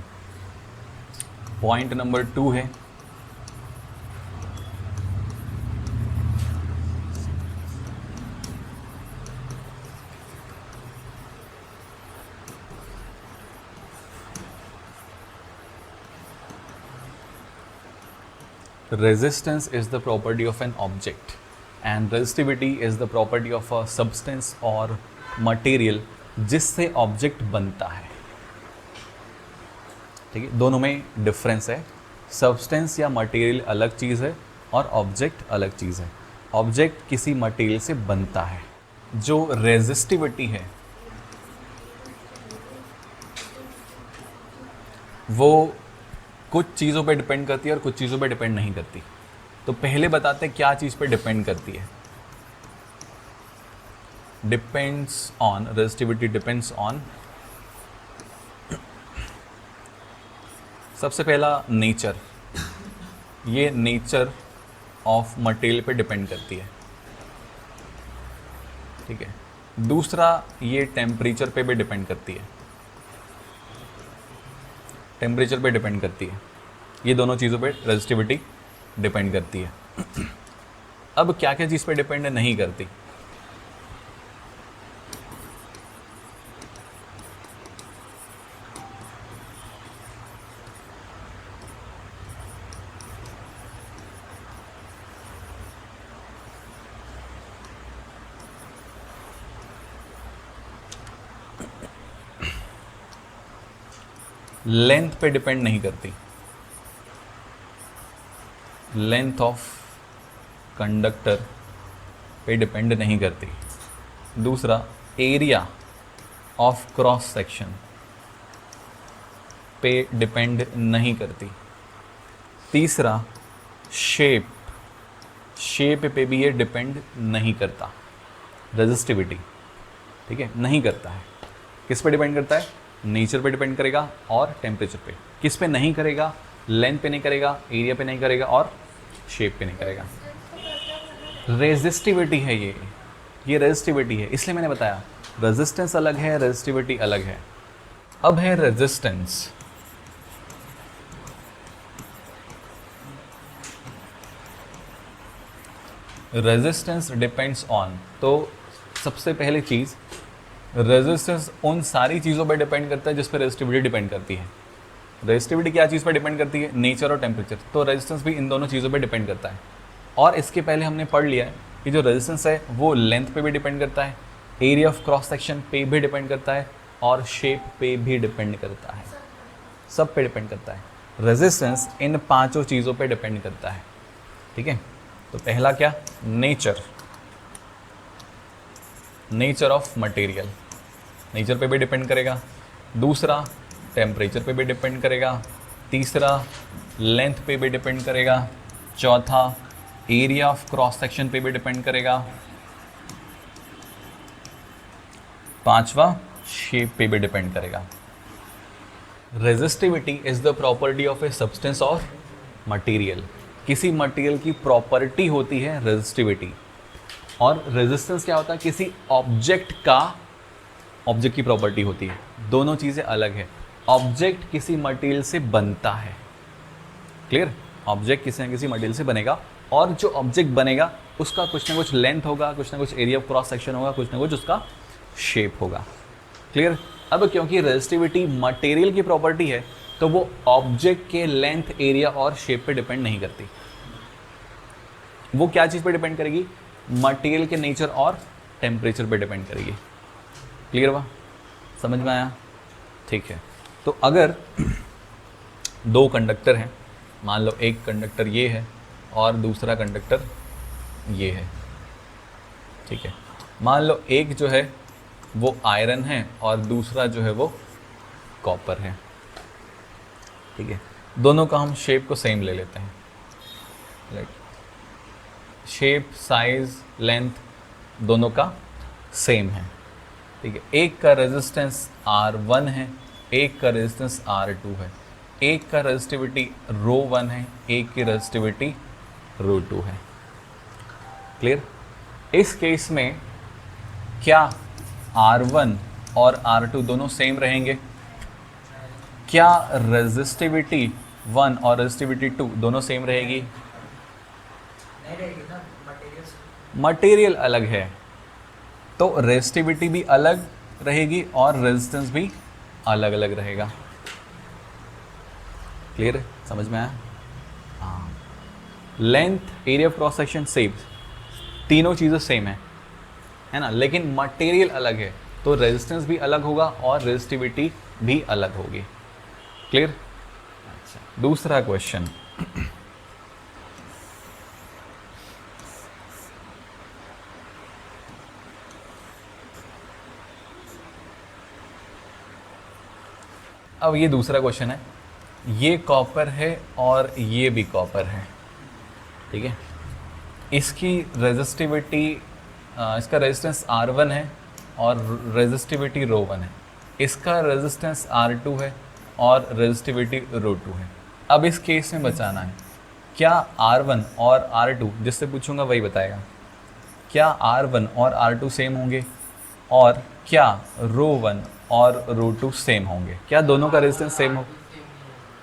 पॉइंट नंबर 2 है resistance is the property of an object and resistivity is the property of a substance or material जिससे object बनता है। ठीक है, दोनों में डिफरेंस है। सब्सटेंस या मटेरियल अलग चीज़ है और ऑब्जेक्ट अलग चीज़ है। ऑब्जेक्ट किसी मटेरियल से बनता है। जो रेजिस्टिविटी है वो कुछ चीज़ों पे डिपेंड करती है और कुछ चीज़ों पे डिपेंड नहीं करती। तो पहले बताते हैं क्या चीज़ पे डिपेंड करती है। Depends on, resistivity depends on, सबसे पहला नेचर, ये नेचर ऑफ मटेरियल पे डिपेंड करती है, ठीक है। दूसरा, ये टेम्परेचर पे भी डिपेंड करती है, टेम्परेचर पे डिपेंड करती है। ये दोनों चीज़ों पे रेजिस्टिविटी डिपेंड करती है। अब क्या क्या चीज़ पे डिपेंड नहीं करती? लेंथ पे डिपेंड नहीं करती, लेंथ ऑफ कंडक्टर पे डिपेंड नहीं करती। दूसरा, एरिया ऑफ क्रॉस सेक्शन पे डिपेंड नहीं करती। तीसरा, शेप, शेप पे भी ये डिपेंड नहीं करता, रेजिस्टिविटी, ठीक है, नहीं करता है। किस पे डिपेंड करता है? नेचर पे डिपेंड करेगा और टेम्परेचर पे। किस पे नहीं करेगा? लेंथ पे नहीं करेगा, एरिया पे नहीं करेगा और शेप पे नहीं करेगा। रेजिस्टिविटी है ये रेजिस्टिविटी है, इसलिए मैंने बताया रेजिस्टेंस अलग है, रेजिस्टिविटी अलग है। अब है रेजिस्टेंस। रेजिस्टेंस डिपेंड्स ऑन, तो सबसे पहली चीज़, रेजिस्टेंस उन सारी चीज़ों पर डिपेंड करता है जिस पर रेजिस्टिविटी डिपेंड करती है। रेजिस्टिविटी क्या चीज़ पर डिपेंड करती है? नेचर और टेम्परेचर। तो रेजिस्टेंस भी इन दोनों चीज़ों पर डिपेंड करता है। और इसके पहले हमने पढ़ लिया है कि जो रेजिस्टेंस है वो लेंथ पे भी डिपेंड करता है, एरिया ऑफ क्रॉस सेक्शन पे भी डिपेंड करता है और शेप पे भी डिपेंड करता है, सब पे डिपेंड करता है। रेजिस्टेंस इन पांचों चीज़ों पे डिपेंड करता है, ठीक है। तो पहला क्या? Nature, nature of material, nature पे भी डिपेंड करेगा। दूसरा, टेम्परेचर पे भी डिपेंड करेगा। तीसरा, लेंथ पे भी डिपेंड करेगा। चौथा, एरिया ऑफ क्रॉस सेक्शन पे भी डिपेंड करेगा। पांचवा, शेप पे भी डिपेंड करेगा। Resistivity is the property of a substance और मटेरियल। किसी मटेरियल की प्रॉपर्टी होती है रेजिस्टिविटी, और रेजिस्टेंस क्या होता है? किसी ऑब्जेक्ट का, ऑब्जेक्ट की प्रॉपर्टी होती है। दोनों चीज़ें अलग है। ऑब्जेक्ट किसी मटेरियल से बनता है, क्लियर? ऑब्जेक्ट किसी न किसी मटेरियल से बनेगा, और जो ऑब्जेक्ट बनेगा उसका कुछ ना कुछ लेंथ होगा, कुछ ना कुछ एरिया ऑफ क्रॉस सेक्शन होगा, कुछ ना कुछ उसका शेप होगा, क्लियर? अब क्योंकि रेजिस्टिविटी मटेरियल की प्रॉपर्टी है तो वो ऑब्जेक्ट के लेंथ, एरिया और शेप पे डिपेंड नहीं करती। वो क्या चीज़ पे डिपेंड करेगी? मटेरियल के नेचर और टेम्परेचर पे डिपेंड करेगी। क्लियर हुआ? समझ में आया? ठीक है। तो अगर दो कंडक्टर हैं, मान लो एक कंडक्टर ये है और दूसरा कंडक्टर ये है, ठीक है। मान लो एक जो है वो आयरन है और दूसरा जो है वो कॉपर है, ठीक है। दोनों का हम शेप को सेम ले लेते हैं, राइट? शेप, साइज, लेंथ दोनों का सेम है, ठीक है। एक का रेजिस्टेंस R1 है, एक का रेजिस्टेंस R2 है, एक का रेजिस्टिविटी ρ1 है, एक की रेजिस्टिविटी ρ2 है, क्लियर? इस केस में क्या R1 और R2 दोनों सेम रहेंगे? क्या रेजिस्टिविटी 1 और रेजिस्टिविटी 2 दोनों सेम रहेगी? नहीं रहेगी ना, मटेरियल मटेरियल अलग है तो रेजिस्टिविटी भी अलग रहेगी और रेजिस्टेंस भी अलग अलग रहेगा। क्लियर है? समझ में आया? हाँ। Length, area of cross section same, तीनों चीज़ें सेम है ना, लेकिन मटेरियल अलग है तो रेजिस्टेंस भी अलग होगा और रेजिस्टिविटी भी अलग होगी। क्लियर? अच्छा, दूसरा क्वेश्चन। अब ये दूसरा क्वेश्चन है, ये कॉपर है और ये भी कॉपर है, ठीक है। इसकी रेजिस्टिविटी, इसका रेजिस्टेंस R1 है और रेजिस्टिविटी ρ1 है, इसका रेजिस्टेंस R2 है और रेजिस्टिविटी ρ2 है। अब इस केस में बचाना है, क्या R1 और R2, जिससे पूछूंगा वही बताएगा, क्या R1 और R2 सेम होंगे, और क्या रो 1 और रो 2 सेम होंगे? क्या दोनों का रेजिस्टेंस सेम हो?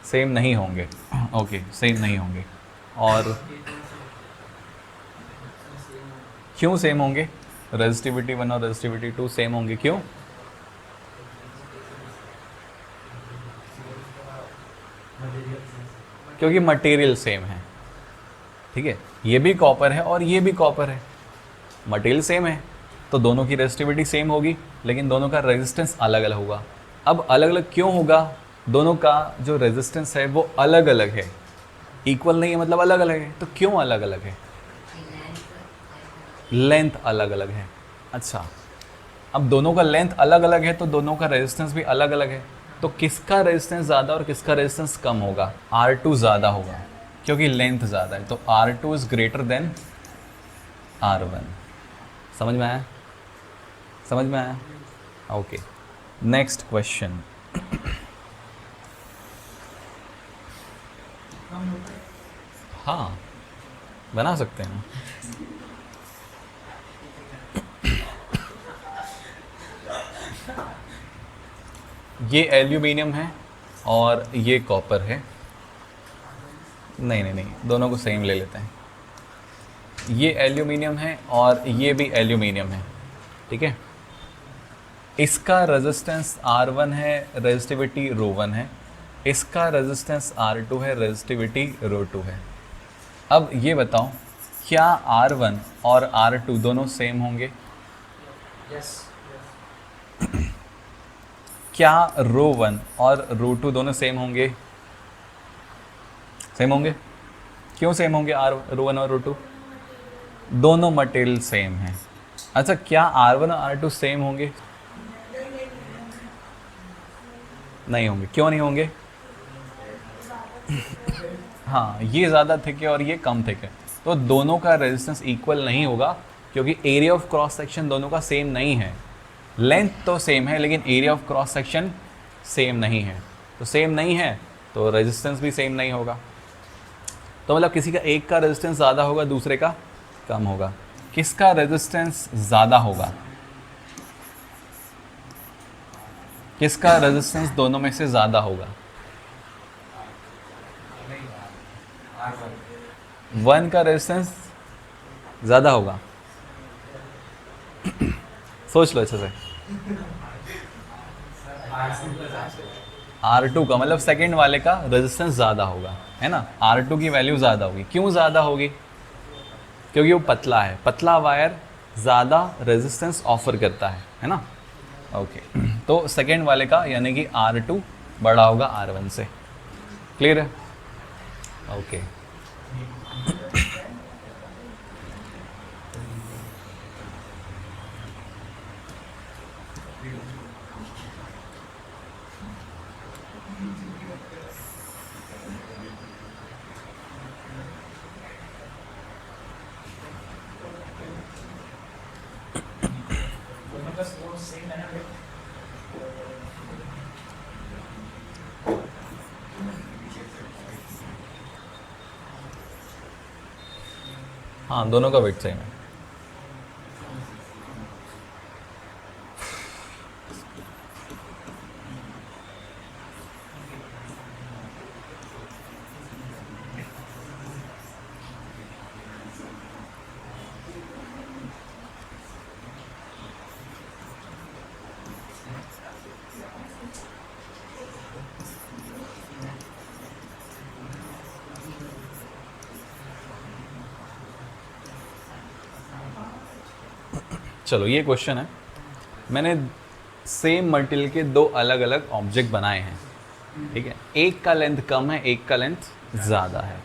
सेम नहीं होंगे। ओके, सेम नहीं होंगे। और क्यों सेम होंगे? रेजिस्टिविटी 1 और रेजिस्टिविटी 2 सेम होंगे, क्यों? क्योंकि मटेरियल सेम है। ठीक है, ये भी कॉपर है और ये भी कॉपर है, मटेरियल सेम है, तो दोनों की रेजिस्टिविटी सेम होगी, लेकिन दोनों का रेजिस्टेंस अलग अलग होगा। अब अलग अलग क्यों होगा? दोनों का जो रेजिस्टेंस है वो अलग अलग है, इक्वल नहीं है, मतलब अलग अलग है। तो क्यों अलग अलग है? लेंथ अलग अलग है। अच्छा, अब दोनों का लेंथ अलग अलग है तो दोनों का रेजिस्टेंस भी अलग अलग है, तो किसका रेजिस्टेंस ज़्यादा और किसका रेजिस्टेंस कम होगा? R2 ज़्यादा होगा, क्योंकि लेंथ ज़्यादा है, तो R2 is greater than R1। समझ में आया? समझ में आया? Okay, next question. हाँ, बना सकते हैं। ये एल्यूमिनियम है और ये कॉपर है। नहीं नहीं नहीं, दोनों को सेम ले लेते हैं। ये एल्यूमिनियम है और ये भी एल्यूमिनियम है, ठीक है। इसका रेजिस्टेंस R1 है, रेजिस्टिविटी रो 1 है। इसका रेजिस्टेंस R2 है, रेजिस्टिविटी रो 2 है। अब ये बताओ, क्या R1 और R2 दोनों सेम होंगे? यस। क्या रो 1 और रो 2 दोनों सेम होंगे? सेम होंगे। क्यों सेम होंगे रो 1 और रो 2? दोनों मटेरियल सेम हैं। अच्छा, क्या R1 और R2 सेम होंगे? नहीं होंगे। क्यों नहीं होंगे? हाँ, ये ज़्यादा थिक है और ये कम थिक है, तो दोनों का रेजिस्टेंस इक्वल नहीं होगा, क्योंकि एरिया ऑफ क्रॉस सेक्शन दोनों का सेम नहीं है। लेंथ तो सेम है लेकिन area of cross section same नहीं है, तो सेम नहीं है तो रेजिस्टेंस भी सेम नहीं होगा। तो मतलब किसी का एक का रेजिस्टेंस ज़्यादा होगा, दूसरे का कम होगा। किसका रेजिस्टेंस ज़्यादा होगा? किसका रेजिस्टेंस दोनों में से ज़्यादा होगा? 1 का रेजिस्टेंस ज़्यादा होगा। सोच लो अच्छे से। R2 का मतलब सेकंड वाले का रेजिस्टेंस ज़्यादा होगा, है ना। R2 की वैल्यू ज़्यादा होगी। क्यों ज़्यादा होगी? क्योंकि वो पतला है, पतला वायर ज़्यादा रेजिस्टेंस ऑफर करता है ना। ओके, तो सेकंड वाले का यानी कि R2 बड़ा होगा R1 से। क्लियर है? ओके। हाँ, दोनों का वेट सेम है। चलो, ये क्वेश्चन है, मैंने सेम मटेरियल के दो अलग अलग ऑब्जेक्ट बनाए हैं, ठीक है। एक का लेंथ कम है, एक का लेंथ ज़्यादा है,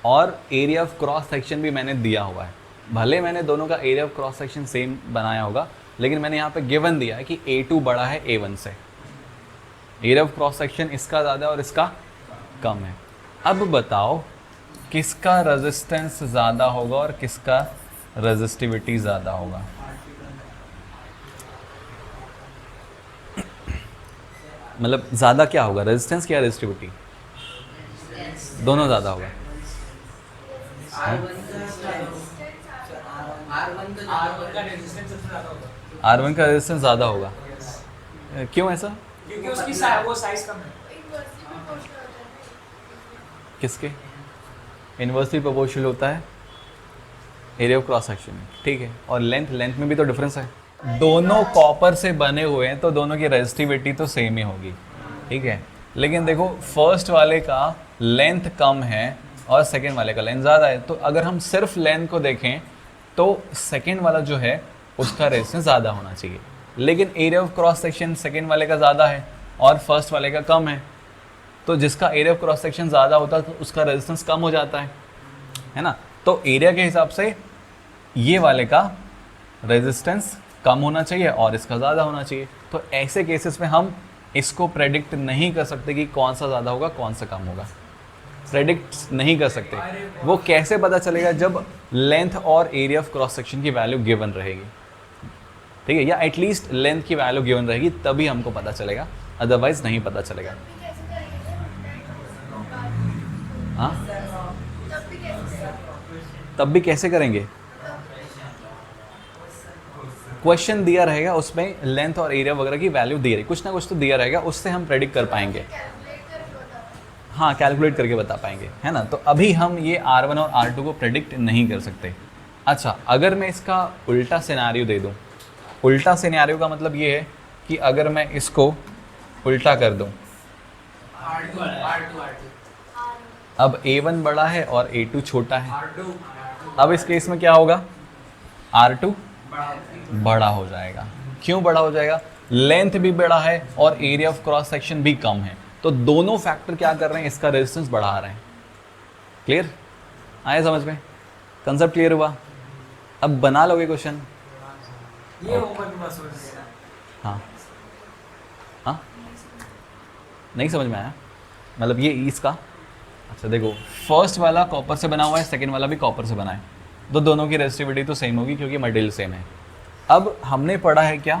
और एरिया ऑफ क्रॉस सेक्शन भी मैंने दिया हुआ है। भले मैंने दोनों का area of cross section same बनाया होगा, लेकिन मैंने यहाँ पे गिवन दिया है कि A2 बड़ा है A1 से। एरिया ऑफ क्रॉस सेक्शन इसका ज़्यादा है और इसका कम है। अब बताओ किसका रेजिस्टेंस ज़्यादा होगा और किसका रेजिस्टिविटी ज़्यादा होगा? मतलब ज़्यादा क्या होगा, रेजिस्टेंस या रेजिस्टिविटी? दोनों ज़्यादा होगा। R1 का रेजिस्टेंस सबसे ज़्यादा होगा R1 का रेजिस्टेंस ज़्यादा होगा, क्यों ऐसा? क्योंकि उसकी वो साइज कम है। किसके इन्वर्सली प्रोपोर्शनल होता है? एरिया ऑफ क्रॉस सेक्शन, ठीक है। और लेंथ में भी तो डिफरेंस है। दोनों कॉपर से बने हुए हैं तो दोनों की रेजिस्टिविटी तो सेम ही होगी, ठीक है। लेकिन देखो फर्स्ट वाले का लेंथ कम है और सेकेंड वाले का लेंथ ज़्यादा है, तो अगर हम सिर्फ लेंथ को देखें तो सेकेंड वाला जो है उसका रेजिस्टेंस ज़्यादा होना चाहिए, लेकिन area of cross section second वाले का ज़्यादा है और फर्स्ट वाले का कम है, तो जिसका एरिया ऑफ क्रॉस सेक्शन ज़्यादा होता है तो उसका रेजिस्टेंस कम हो जाता है ना। तो एरिया के हिसाब से ये वाले का रेजिस्टेंस कम होना चाहिए और इसका ज़्यादा होना चाहिए। तो ऐसे केसेस में हम इसको प्रेडिक्ट नहीं कर सकते कि कौन सा ज़्यादा होगा कौन सा कम होगा, प्रेडिक्ट नहीं कर सकते। वो कैसे पता चलेगा? जब लेंथ और एरिया ऑफ क्रॉस सेक्शन की वैल्यू गिवन रहेगी, ठीक है, या एटलीस्ट लेंथ की वैल्यू गिवन रहेगी, तभी हमको पता चलेगा, अदरवाइज नहीं पता चलेगा। हाँ, तब भी कैसे करेंगे? क्वेश्चन दिया रहेगा, उसमें लेंथ और एरिया वगैरह की वैल्यू दी रही, कुछ ना कुछ तो दिया रहेगा, उससे हम प्रेडिक्ट कर पाएंगे। हाँ, कैलकुलेट करके बता पाएंगे, है ना। तो अभी हम ये R1 और R2 को प्रेडिक्ट नहीं कर सकते। अच्छा, अगर मैं इसका उल्टा सिनेरियो दे दूँ, उल्टा सिनेरियो का मतलब ये है कि अगर मैं इसको उल्टा कर दूँ, अब A1 बड़ा है और A2 छोटा है, अब इस केस में क्या होगा? R2 बड़ा हो जाएगा। क्यों बड़ा हो जाएगा? लेंथ भी बड़ा है और एरिया ऑफ क्रॉस सेक्शन भी कम है, तो दोनों फैक्टर क्या कर रहे हैं? इसका रेजिस्टेंस बढ़ा रहे हैं। क्लियर? आया समझ में? कंसेप्ट क्लियर हुआ? अब बना लोगे क्वेश्चन? ये होमवर्क बस हो जाएगा। हाँ हाँ, नहीं समझ में आया? मतलब ये इसका, अच्छा देखो, फर्स्ट वाला कॉपर से बना हुआ है, सेकेंड वाला भी कॉपर से बना है, तो दोनों की रेजिस्टिविटी तो सेम होगी क्योंकि मटेरियल सेम है। अब हमने पढ़ा है क्या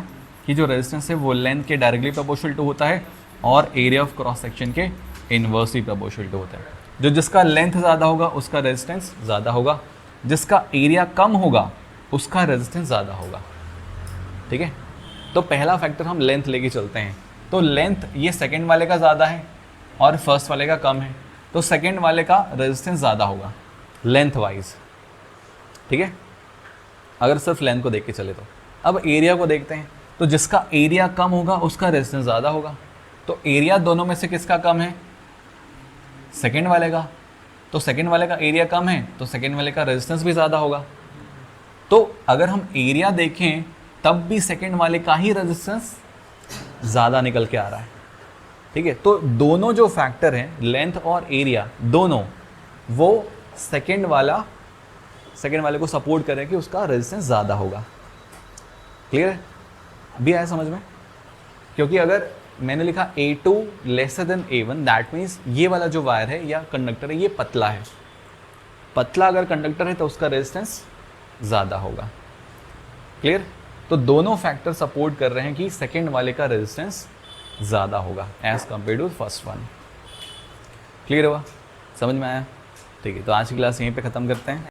कि जो रेजिस्टेंस है वो लेंथ के डायरेक्टली प्रोपोर्शनल टू होता है और एरिया ऑफ क्रॉस सेक्शन के इन्वर्सली प्रोपोर्शनल टू होता है। जो जिसका लेंथ ज़्यादा होगा उसका रेजिस्टेंस ज़्यादा होगा, जिसका एरिया कम होगा उसका रेजिस्टेंस ज़्यादा होगा, ठीक है। तो पहला फैक्टर हम लेंथ लेके चलते हैं, तो लेंथ ये सेकेंड वाले का ज़्यादा है और फर्स्ट वाले का कम है, तो सेकेंड वाले का रेजिस्टेंस ज़्यादा होगा लेंथ वाइज, ठीक है, अगर सिर्फ लेंथ को देख के चले तो। अब एरिया को देखते हैं, तो जिसका एरिया कम होगा उसका रेजिस्टेंस ज़्यादा होगा, तो एरिया दोनों में से किसका कम है? सेकेंड वाले का। तो सेकेंड वाले का एरिया कम है तो सेकेंड वाले का रेजिस्टेंस भी ज़्यादा होगा। तो अगर हम एरिया देखें तब भी सेकेंड वाले का ही रेजिस्टेंस ज़्यादा निकल के आ रहा है, ठीक है। तो दोनों जो फैक्टर हैं लेंथ और एरिया दोनों, वो सेकेंड वाले को सपोर्ट करें कि उसका रेजिस्टेंस ज़्यादा होगा। क्लियर है? अभी आया समझ में? क्योंकि अगर मैंने लिखा A2 lesser than A1, that means ये वाला जो वायर है या कंडक्टर है ये पतला है, पतला अगर कंडक्टर है तो उसका रेजिस्टेंस ज़्यादा होगा। क्लियर? तो दोनों फैक्टर सपोर्ट कर रहे हैं कि सेकेंड वाले का रेजिस्टेंस ज़्यादा होगा as compare to first one. Clear हुआ? समझ में आया? ठीक है, तो आज की क्लास यहीं पे ख़त्म करते हैं।